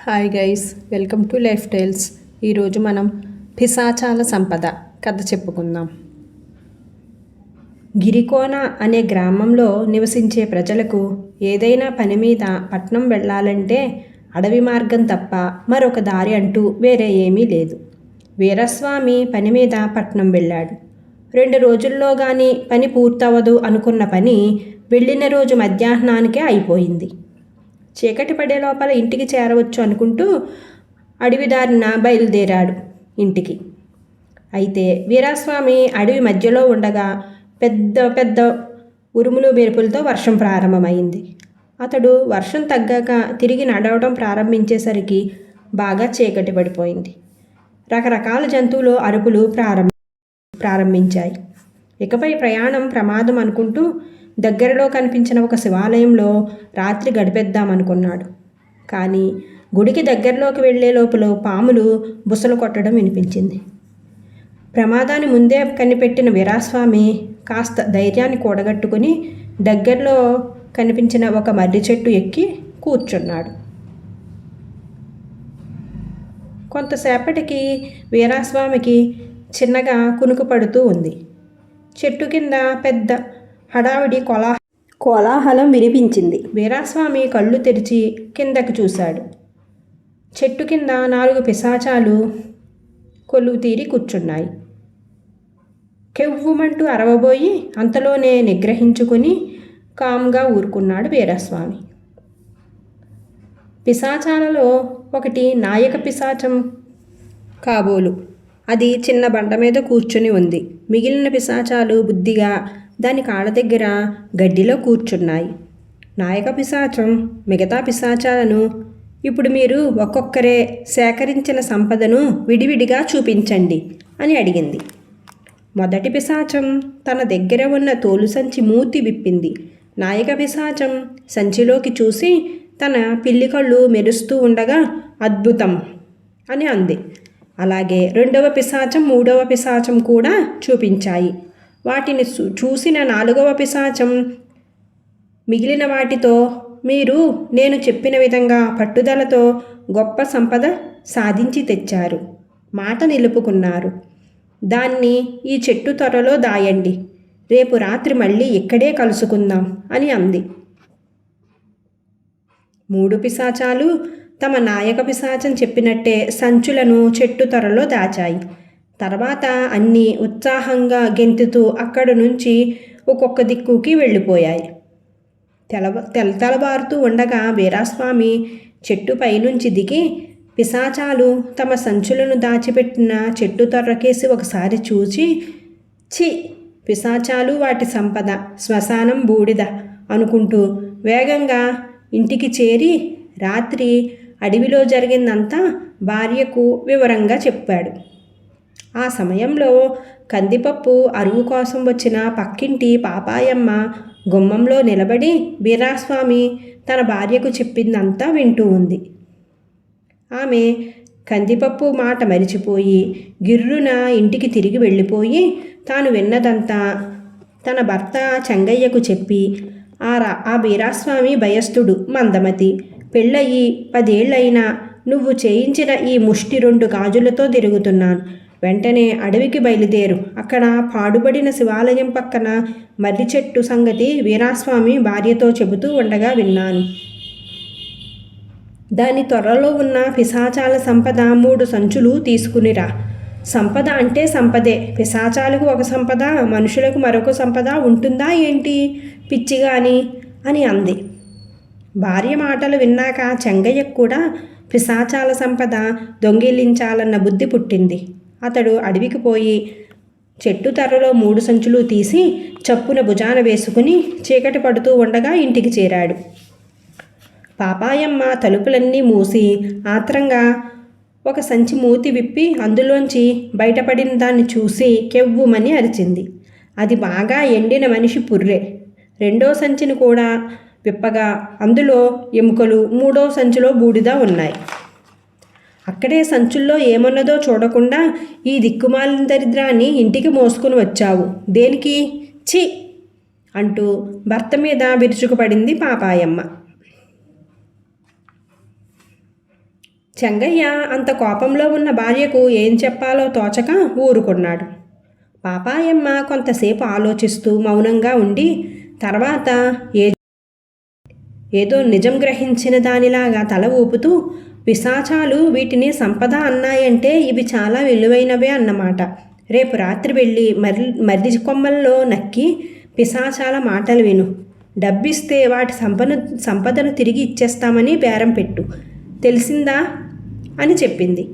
Hi guys, welcome to life tiles. ఈరోజు మనం పిశాచాల సంపద కథ చెప్పుకుందాం. గిరికోన అనే గ్రామంలో నివసించే ప్రజలకు ఏదైనా పని మీద పట్నం వెళ్ళాలంటే అడవి మార్గం తప్ప మరొక దారి అంటూ వేరే ఏమీ లేదు. వీరస్వామి పని మీద పట్నం వెళ్ళాడు. 2 రోజుల్లో కానీ పని పూర్తవదు అనుకున్న పని వెళ్ళిన రోజు మధ్యాహ్నానికే అయిపోయింది. చీకటి పడే లోపల ఇంటికి చేరవచ్చు అనుకుంటూ అడవిదారిన బయలుదేరాడు ఇంటికి. అయితే వీరాస్వామి అడవి మధ్యలో ఉండగా పెద్ద పెద్ద ఉరుములు మెరుపులతో వర్షం ప్రారంభమైంది. అతడు వర్షం తగ్గాక తిరిగి నడవడం ప్రారంభించేసరికి బాగా చీకటి పడిపోయింది. రకరకాల జంతువులు అరుపులు ప్రారంభించాయి. ఇకపై ప్రయాణం ప్రమాదం అనుకుంటూ దగ్గరలో కనిపించిన ఒక శివాలయంలో రాత్రి గడిపేద్దామనుకున్నాడు. కానీ గుడికి దగ్గరలోకి వెళ్లే లోపల పాములు బుసలు కొట్టడం వినిపించింది. ప్రమాదాన్ని ముందే కనిపెట్టిన వీరాస్వామి కాస్త ధైర్యాన్ని కూడగట్టుకుని దగ్గరలో కనిపించిన ఒక మర్రి చెట్టు ఎక్కి కూర్చున్నాడు. కొంతసేపటికి వీరాస్వామికి చిన్నగా కునుకు పడుతూ ఉంది. చెట్టు కింద పెద్ద హడావిడి కోలాహలం వినిపించింది. వీరాస్వామి కళ్ళు తెరిచి కిందకు చూశాడు. చెట్టు కింద 4 పిశాచాలు కొలువు తీరి కూర్చున్నాయి. కెవ్వుమంటూ అరవబోయి అంతలోనే నిగ్రహించుకుని కామ్గా ఊరుకున్నాడు వీరాస్వామి. పిశాచాలలో ఒకటి నాయక పిశాచం కాబోలు. అది చిన్న బండ మీద కూర్చుని ఉంది. మిగిలిన పిశాచాలు బుద్ధిగా దాని కాళ్ళ దగ్గర గడ్డిలో కూర్చున్నాయి. నాయక పిశాచం మిగతా పిశాచాలను, ఇప్పుడు మీరు ఒక్కొక్కరే సేకరించిన సంపదను విడివిడిగా చూపించండి అని అడిగింది. మొదటి పిశాచం తన దగ్గర ఉన్న తోలు సంచి మూతి విప్పింది. నాయక పిశాచం సంచిలోకి చూసి తన పిల్లి కళ్ళు మెరుస్తూ ఉండగా అద్భుతం అని అంది. అలాగే 2వ పిశాచం 3వ పిశాచం కూడా చూపించాయి. వాటిని చూసిన 4వ పిశాచం మిగిలిన వాటితో, మీరు నేను చెప్పిన విధంగా పట్టుదలతో గొప్ప సంపద సాధించి తెచ్చారు, మాట నిలుపుకున్నారు. దాన్ని ఈ చెట్టు త్వరలో దాయండి, రేపు రాత్రి మళ్ళీ ఇక్కడే కలుసుకుందాం అని అంది. 3 పిశాచాలు తమ నాయక పిశాచం చెప్పినట్టే సంచులను చెట్టు త్వరలో దాచాయి. తర్వాత అన్నీ ఉత్సాహంగా గెంతుతూ అక్కడి నుంచి ఒక్కొక్క దిక్కుకి వెళ్ళిపోయాయి. తెల్లబారుతూ ఉండగా వీరాస్వామి చెట్టు పైనుంచి దిగి పిశాచాలు తమ సంచులను దాచిపెట్టిన చెట్టు తొర్రకేసి ఒకసారి చూచి, చి, పిశాచాలు వాటి సంపద శ్మశానం బూడిద అనుకుంటూ వేగంగా ఇంటికి చేరి రాత్రి అడవిలో జరిగిందంతా భార్యకు వివరంగా చెప్పాడు. ఆ సమయంలో కందిపప్పు అరువు కోసం వచ్చిన పక్కింటి పాపాయమ్మ గుమ్మంలో నిలబడి వీరాస్వామి తన భార్యకు చెప్పిందంతా వింటూ ఉంది. ఆమె కందిపప్పు మాట మరిచిపోయి గిర్రున ఇంటికి తిరిగి వెళ్ళిపోయి తాను విన్నదంతా తన భర్త చెంగయ్యకు చెప్పి, ఆ వీరాస్వామి భయస్థుడు, మందమతి, పెళ్ళయి 10 ఏళ్ళైనా నువ్వు చేయించిన ఈ ముష్టి 2 గాజులతో తిరుగుతున్నాను. వెంటనే అడవికి బయలుదేరు. అక్కడ పాడుబడిన శివాలయం పక్కన మర్రి చెట్టు సంగతి వీరాస్వామి భార్యతో చెబుతూ ఉండగా విన్నాను. దాని త్వరలో ఉన్న పిశాచాల సంపద 3 సంచులు తీసుకునిరా. సంపద అంటే సంపదే. పిశాచాలకు ఒక సంపద, మనుషులకు మరొక సంపద ఉంటుందా ఏంటి పిచ్చిగాని అని అంది. భార్య మాటలు విన్నాక చెంగయ్యకు కూడా పిశాచాల సంపద దొంగిలించాలన్న బుద్ధి పుట్టింది. అతడు అడవికి పోయి చెట్టు తర్రలో 3 సంచులు తీసి చప్పున భుజాన వేసుకుని చీకటి పడుతూ ఉండగా ఇంటికి చేరాడు. పాపాయమ్మ తలుపులన్నీ మూసి ఆత్రంగా ఒక సంచి మూతి విప్పి అందులోంచి బయటపడిన దాన్ని చూసి కెవ్వుమని అరిచింది. అది బాగా ఎండిన మనిషి పుర్రె. 2వ సంచిని కూడా విప్పగా అందులో ఎముకలు, 3వ సంచిలో బూడిద ఉన్నాయి. అక్కడే సంచుల్లో ఏమన్నదో చూడకుండా ఈ దిక్కుమాలిన దరిద్రాన్ని ఇంటికి మోసుకుని వచ్చావు దేనికి, చి అంటూ భర్త మీద విరుచుకుపడింది పాపాయమ్మ. చెంగయ్య అంత కోపంలో ఉన్న భార్యకు ఏం చెప్పాలో తోచక ఊరుకున్నాడు. పాపాయమ్మ కొంతసేపు ఆలోచిస్తూ మౌనంగా ఉండి తర్వాత ఏదో నిజం గ్రహించిన దానిలాగా తల ఊపుతూ, పిశాచాలు వీటిని సంపద అన్నాయంటే ఇవి చాలా విలువైనవే అన్నమాట. రేపు రాత్రి వెళ్ళి మర్రి కొమ్మల్లో నక్కి పిశాచాల మాటలు విను. డబ్బిస్తే వాటి సంపదను తిరిగి ఇచ్చేస్తామని బేరం పెట్టు, తెలిసిందా అని చెప్పింది.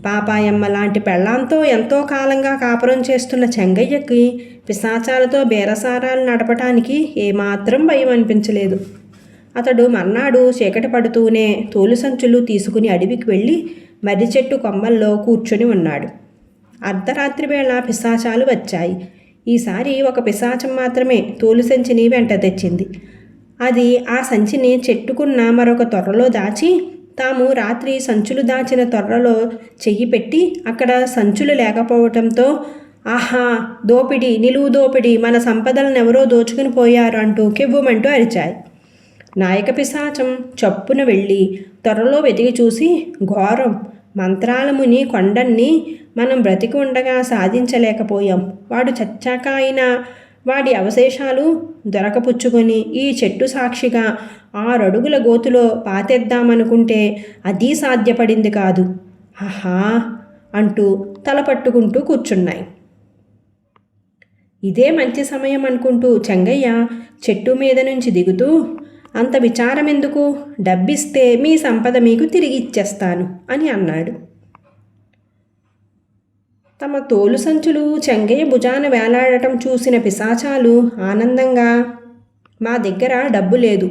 పాపాయమ్మ లాంటి పెళ్ళాంతో ఎంతో కాలంగా కాపురం చేస్తున్న చెంగయ్యకి పిశాచాలతో బేరసారాలు నడపటానికి ఏమాత్రం భయం అనిపించలేదు. అతడు మర్నాడు చీకటి పడుతూనే తోలు సంచులు తీసుకుని అడవికి వెళ్ళి మర్రి చెట్టు కొమ్మల్లో కూర్చొని ఉన్నాడు. అర్ధరాత్రి వేళ పిశాచాలు వచ్చాయి. ఈసారి ఒక పిశాచం మాత్రమే తోలు సంచిని వెంట తెచ్చింది. అది ఆ సంచిని చెట్టుకున్న మరొక తొర్రలో దాచి తాము రాత్రి సంచులు దాచిన తొర్రలో చెయ్యి పెట్టి అక్కడ సంచులు లేకపోవటంతో, ఆహా, దోపిడి, నిలువు దోపిడి, మన సంపదలను ఎవరో దోచుకుని పోయారు అంటూ కెవ్వుమంటూ అరిచాయి. నాయక పిశాచం చప్పున వెళ్ళి త్వరలో వెతికి చూసి, ఘోరం, మంత్రాలముని కొండన్ని మనం బ్రతికి ఉండగా సాధించలేకపోయాం. వాడు చచ్చాక అయినా వాడి అవశేషాలు దొరకపుచ్చుకొని ఈ చెట్టు సాక్షిగా 6 అడుగుల గోతులో పాతేద్దామనుకుంటే అది సాధ్యపడింది కాదు. ఆహా అంటూ తలపట్టుకుంటూ కూర్చున్నాయి. ఇదే మంచి సమయం అనుకుంటూ చెంగయ్య చెట్టు మీద నుంచి దిగుతూ, అంత విచారం ఎందుకు, డబ్బిస్తే మీ సంపద మీకు తిరిగి ఇచ్చేస్తాను అని అన్నాడు. తమ తోలు సంచులు చెంగయ్య భుజాన వేలాడటం చూసిన పిశాచాలు ఆనందంగా, మా దగ్గర డబ్బు లేదు,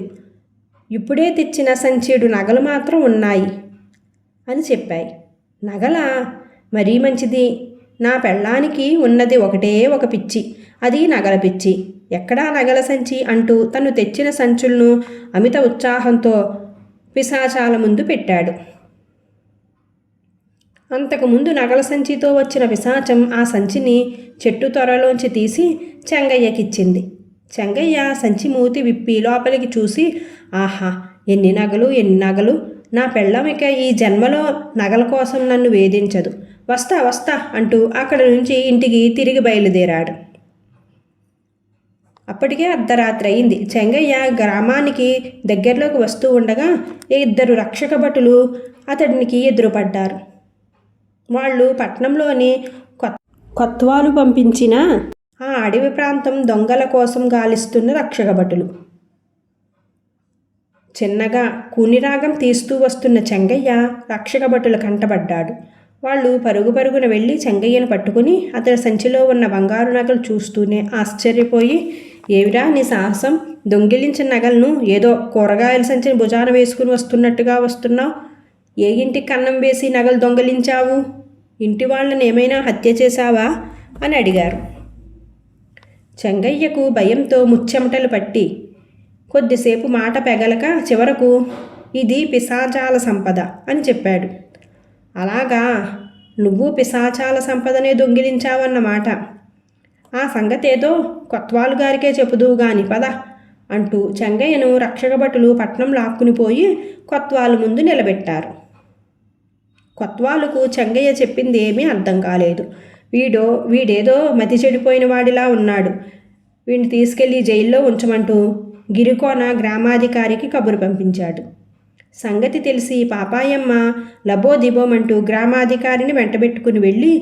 ఇప్పుడే తెచ్చిన సంచీడు నగలు మాత్రం ఉన్నాయి అని చెప్పాయి. నగలా? మరీ మంచిది. నా పెళ్ళానికి ఉన్నది ఒకటే ఒక పిచ్చి, అది నగల పిచ్చి. ఎక్కడా నగల సంచి అంటూ తను తెచ్చిన సంచులను అమిత ఉత్సాహంతో పిశాచాల ముందు పెట్టాడు. అంతకుముందు నగల సంచితో వచ్చిన పిశాచం ఆ సంచిని చెట్టు త్వరలోంచి తీసి చెంగయ్యకిచ్చింది. చెంగయ్య సంచి మూతి విప్పి లోపలికి చూసి, ఆహా, ఎన్ని నగలు, ఎన్ని నగలు! నా పెళ్ళం ఇక ఈ జన్మలో నగల కోసం నన్ను వేధించదు. వస్తా వస్తా అంటూ అక్కడి నుంచి ఇంటికి తిరిగి బయలుదేరాడు. అప్పటికే అర్ధరాత్రి అయింది. చెంగయ్య గ్రామానికి దగ్గరలోకి వస్తూ ఉండగా 2 రక్షక భటులు అతడికి ఎదురుపడ్డారు. వాళ్ళు పట్నంలోని కొత్వాలు పంపించిన ఆ అడవి ప్రాంతం దొంగల కోసం గాలిస్తున్న రక్షక భటులు. చిన్నగా కూనిరాగం తీస్తూ వస్తున్న చెంగయ్య రక్షక భటుల కంటపడ్డాడు. వాళ్ళు పరుగు పరుగున వెళ్ళి చెంగయ్యను పట్టుకుని అతడి సంచిలో ఉన్న బంగారు నగలు చూస్తూనే ఆశ్చర్యపోయి, ఏమిరా నీ సాహసం? దొంగిలించిన నగలను ఏదో కూరగాయల సంచిని భుజాన వేసుకుని వస్తున్నట్టుగా వస్తున్నావు. ఏ ఇంటికి కన్నం వేసి నగలు దొంగిలించావు? ఇంటి వాళ్ళని ఏమైనా హత్య చేశావా అని అడిగారు. చెంగయ్యకు భయంతో ముచ్చెమటలు పట్టి కొద్దిసేపు మాట పెగలక చివరకు, ఇది పిశాచాల సంపద అని చెప్పాడు. అలాగా, నువ్వు పిశాచాల సంపదనే దొంగిలించావన్నమాట. ఆ సంగతేదో కొత్వాలు గారికే చెప్పుదువు గాని పద అంటూ చెంగయ్యను రక్షక భటులు పట్నం లాక్కుని పోయి కొత్వాలు ముందు నిలబెట్టారు. కొత్వాలుకు చెంగయ్య చెప్పింది ఏమీ అర్థం కాలేదు. వీడేదో మతి చెడిపోయిన వాడిలా ఉన్నాడు, వీడిని తీసుకెళ్లి జైల్లో ఉంచమంటూ గిరికోన గ్రామాధికారికి కబురు పంపించాడు. సంగతి తెలిసి పాపాయమ్మ లబోదిబోమంటూ గ్రామాధికారిని వెంటబెట్టుకుని వెళ్ళి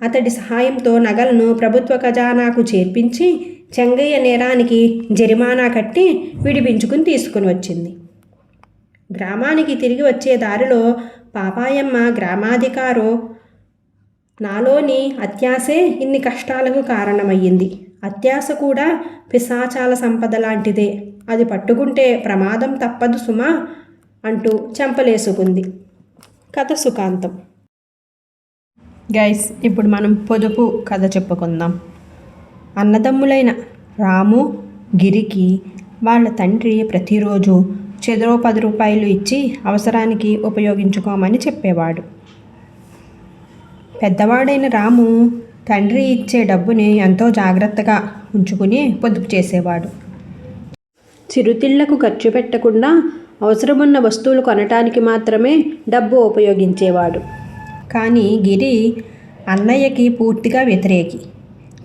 అతడి సహాయంతో నగలను ప్రభుత్వ ఖజానాకు చేర్పించి చెంగయ్య నేరానికి జరిమానా కట్టి విడిపించుకుని తీసుకుని వచ్చింది. గ్రామానికి తిరిగి వచ్చే దారిలో పాపాయమ్మ గ్రామాధికారో, నాలోని అత్యాసే ఇన్ని కష్టాలకు కారణమయ్యింది. అత్యాస కూడా పిశాచాల సంపద లాంటిదే, అది పట్టుకుంటే ప్రమాదం తప్పదు సుమా అంటూ చెంపలేసుకుంది. కథ సుఖాంతం. గైస్, ఇప్పుడు మనం పొదుపు కథ చెప్పుకుందాం. అన్నదమ్ములైన రాము, గిరికి వాళ్ళ తండ్రి ప్రతిరోజు చెరో 10 రూపాయలు ఇచ్చి అవసరానికి ఉపయోగించుకోమని చెప్పేవాడు. పెద్దవాడైన రాము తండ్రి ఇచ్చే డబ్బుని ఎంతో జాగ్రత్తగా ఉంచుకుని పొదుపు చేసేవాడు. చిరుతిళ్లకు ఖర్చు పెట్టకుండా అవసరమున్న వస్తువులు కొనటానికి మాత్రమే డబ్బు ఉపయోగించేవాడు. కానీ గిరి అన్నయ్యకి పూర్తిగా వ్యతిరేకి.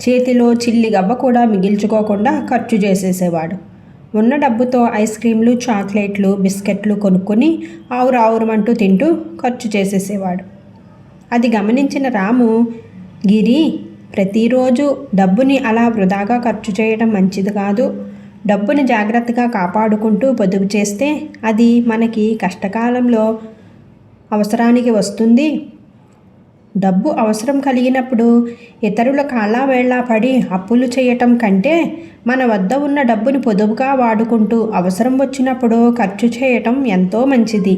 చేతిలో చిల్లి గవ్వ కూడా మిగిల్చుకోకుండా ఖర్చు చేసేసేవాడు. ఉన్న డబ్బుతో ఐస్ క్రీంలు, చాక్లెట్లు, బిస్కెట్లు కొనుక్కొని ఆవురావురమంటూ తింటూ ఖర్చు చేసేసేవాడు. అది గమనించిన రాము, గిరి, ప్రతిరోజు డబ్బుని అలా వృధాగా ఖర్చు చేయడం మంచిది కాదు. డబ్బుని జాగ్రత్తగా కాపాడుకుంటూ పొదుపు చేస్తే అది మనకి కష్టకాలంలో అవసరానికి వస్తుంది. డబ్బు అవసరం కలిగినప్పుడు ఇతరుల కాళ్ళ వేళ్ళ పడి అప్పులు చేయటం కంటే మన వద్ద ఉన్న డబ్బుని పొదుపుగా వాడుకుంటూ అవసరం వచ్చినప్పుడు ఖర్చు చేయటం ఎంతో మంచిది.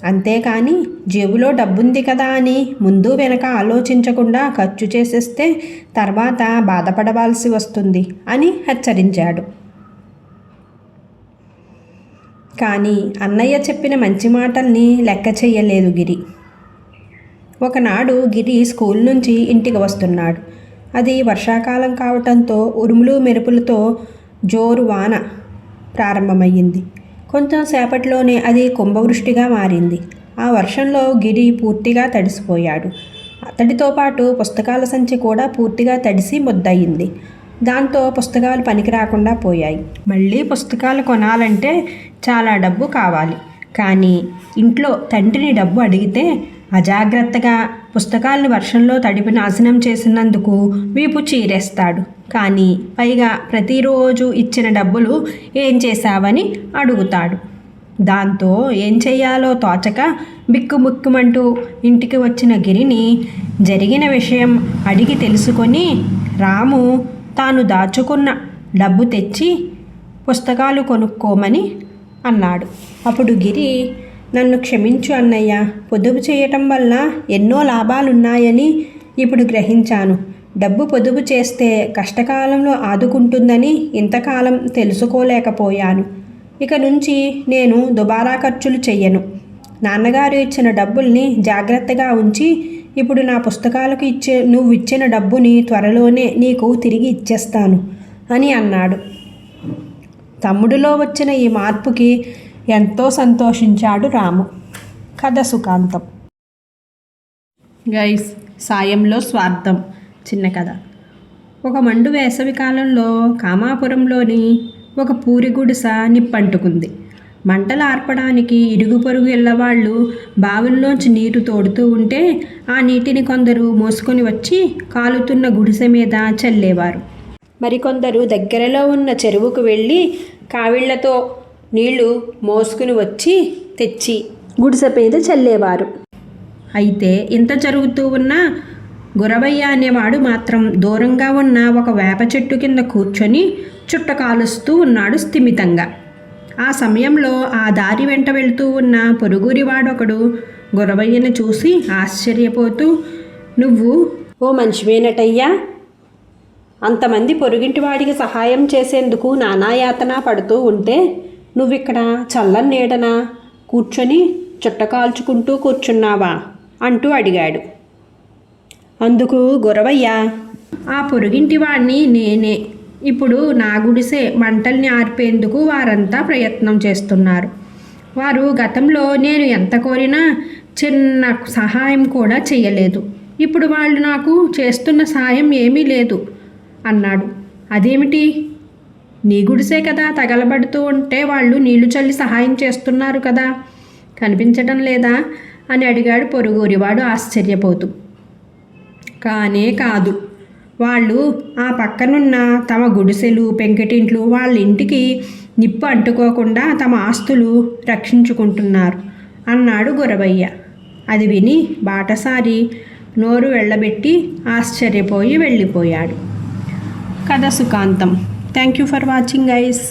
అంతేకాని జేబులో డబ్బుంది కదా అని ముందు వెనక ఆలోచించకుండా ఖర్చు చేసేస్తే తర్వాత బాధపడవలసి వస్తుంది అని హెచ్చరించాడు. కానీ అన్నయ్య చెప్పిన మంచి మాటల్ని లెక్క చెయ్యలేదు గిరి. ఒకనాడు గిరి స్కూల్ నుంచి ఇంటికి వస్తున్నాడు. అది వర్షాకాలం కావటంతో ఉరుములు మెరుపులతో జోరు వాన ప్రారంభమయ్యింది. కొంచెం సేపట్లోనే అది కుంభవృష్టిగా మారింది. ఆ వర్షంలో గిరి పూర్తిగా తడిసిపోయాడు. అతడితో పాటు పుస్తకాల సంచి కూడా పూర్తిగా తడిసి ముద్దయింది. దాంతో పుస్తకాలు పనికి రాకుండా పోయాయి. మళ్ళీ పుస్తకాలు కొనాలంటే చాలా డబ్బు కావాలి. కానీ ఇంట్లో తండ్రిని డబ్బు అడిగితే అజాగ్రత్తగా పుస్తకాలను వర్షంలో తడిపి నాశనం చేసినందుకు వీపు చీరేస్తాడు. కానీ పైగా ప్రతిరోజు ఇచ్చిన డబ్బులు ఏం చేశావని అడుగుతాడు. దాంతో ఏం చెయ్యాలో తోచక బిక్కుబిక్కుమంటూ ఇంటికి వచ్చిన గిరిని జరిగిన విషయం అడిగి తెలుసుకొని రాము తాను దాచుకున్న డబ్బు తెచ్చి పుస్తకాలు కొనుక్కోమని అన్నాడు. అప్పుడు గిరి, నన్ను క్షమించు అన్నయ్య, పొదుపు చేయటం వల్ల ఎన్నో లాభాలున్నాయని ఇప్పుడు గ్రహించాను. డబ్బు పొదుపు చేస్తే కష్టకాలంలో ఆదుకుంటుందని ఇంతకాలం తెలుసుకోలేకపోయాను. ఇక నుంచి నేను దుబారా ఖర్చులు చెయ్యను. నాన్నగారు ఇచ్చిన డబ్బుల్ని జాగ్రత్తగా ఉంచి ఇప్పుడు నా పుస్తకాలకు నువ్వు ఇచ్చిన డబ్బుని త్వరలోనే నీకు తిరిగి ఇచ్చేస్తాను అని అన్నాడు. తమ్ముడిలో వచ్చిన ఈ మార్పుకి ఎంతో సంతోషించాడు రాము. కథ సుఖాంతం. గైస్, సాయంలో స్వార్థం చిన్న కథ. ఒక మండు వేసవి కాలంలో కామాపురంలోని ఒక పూరి గుడిస నిప్పంటుకుంది. మంటలు ఆర్పడానికి ఇరుగు పొరుగు ఇళ్ళవాళ్ళు బావుల్లోంచి నీరు తోడుతూ ఉంటే ఆ నీటిని కొందరు మోసుకొని వచ్చి కాలుతున్న గుడిసె మీద చల్లేవారు. మరికొందరు దగ్గరలో ఉన్న చెరువుకు వెళ్ళి కావిళ్లతో నీళ్లు మోసుకుని వచ్చి తెచ్చి గుడిసె మీద చల్లేవారు. అయితే ఇంత జరుగుతూ ఉన్నా గురవయ్య అనేవాడు మాత్రం దూరంగా ఉన్న ఒక వేప చెట్టు కింద కూర్చొని చుట్ట కాలుస్తూ ఉన్నాడు స్థిమితంగా. ఆ సమయంలో ఆ దారి వెంట వెళుతూ ఉన్న పొరుగురివాడొకడు గురవయ్యను చూసి ఆశ్చర్యపోతూ, నువ్వు ఓ మనిషివేనటయ్యా, అంతమంది పొరుగింటి వాడికి సహాయం చేసేందుకు నానాయాతన పడుతూ ఉంటే నువ్విక్కడ చల్లని నీడన కూర్చొని చుట్ట కాల్చుకుంటూ కూర్చున్నావా అంటూ అడిగాడు. అందుకు గురవయ్య, ఆ పొరుగింటి వాడిని నేనే. ఇప్పుడు నా గుడిసే మంటల్ని ఆర్పేందుకు వారంతా ప్రయత్నం చేస్తున్నారు. వారు గతంలో నేను ఎంత కోరినా చిన్న సహాయం కూడా చేయలేదు. ఇప్పుడు వాళ్ళు నాకు చేస్తున్న సహాయం ఏమీ లేదు అన్నాడు. అదేమిటి? నీ గుడిసే కదా తగలబడుతూ ఉంటే వాళ్ళు నీళ్లు చల్లి సహాయం చేస్తున్నారు కదా, కనిపించడం లేదా అని అడిగాడు పొరుగురివాడు ఆశ్చర్యపోతూ. కానే కాదు, వాళ్ళు ఆ పక్కనున్న తమ గుడిసెలు, పెంకుటింట్లు, వాళ్ళ ఇంటికి నిప్పు అంటుకోకుండా తమ ఆస్తులు రక్షించుకుంటున్నారు అన్నాడు గురవయ్య. అది విని బాటసారి నోరు వెళ్ళబెట్టి ఆశ్చర్యపోయి వెళ్ళిపోయాడు. కథ సుఖాంతం. Thank you for watching guys.